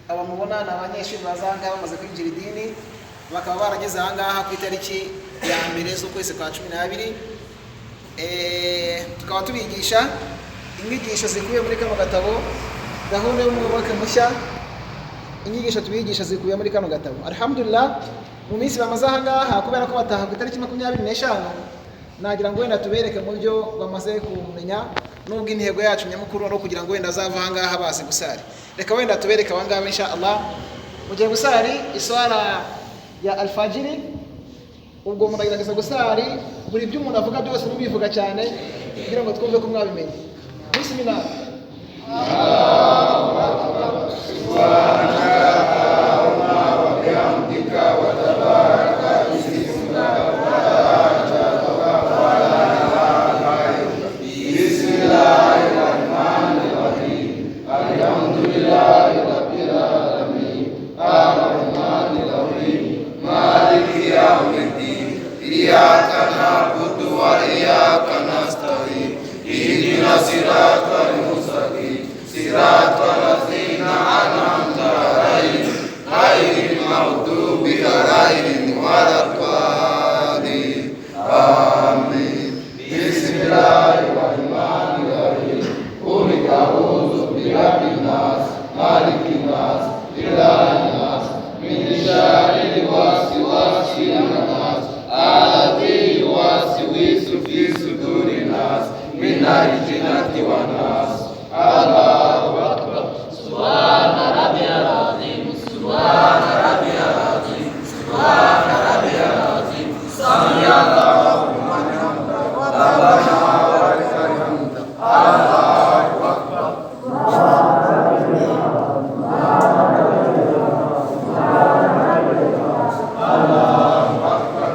abamubona ni abanyeshuri bazanga bamaze kwinjira idini, bakaba barageze ahangaha ku itariki ya mbere z'ukwezi kwa 12. Tukaba tubigisha inyigisho zikubiye muri kano gatabo, gahunda y'umuyoboke mushya. Inyigisho tubigisha zikubiye muri kano gatabo. Alhamdulillah, mu minsi bamaze ahangaha kubera ko bataha ku itariki 25, nagira ngo wenda tubereke mu byo bamaze kumenya, nubwo intego yacu nyamukuru no kugira ngo wenda azava ahangaha bazi gusari. Reka wenda tubereke abangaba insha Allah. Mugiye gusari iswala ya alfajiri, ubwo muragerageza gusari buri byo umuntu avuga byose mubivuga cyane kugira ngo twumve ko mwabimenye. Bismillah. Allahu akbar. Subhanallah wa bihamdika wa tabaraka ismuka wa ta'ala wa bismillahir rahmanir rahim. Alhamdulillahi rabbil alamin. Ar-rahmanir rahim. Maliki yawmiddin. Iyyaka na'budu wa iyyaka nasta'in. Ihdinas siratal mustaqim. Siratal ladzina an'amta 'alaihim ghairil maghdubi 'alaihim waladdallin. Amin. Bismillahirrahmanirrahim. Qul a'udzu birabbin nas, malikin nas, ilahin nas, min syarril waswasil nas, alladzi yuwaswisu fi sudurin nas, minal jinnati wan nas. Allahu akbar. Subhana rabbiyal azim. Subhana rabbiyal azim. Subhana rabbiyal azim. Sami'allahu liman hamidah. Rabbana wa lakal hamd. Allahu akbar. Allahu akbar. Allahu akbar.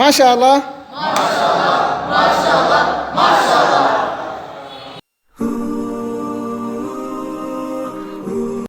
Masha Allah.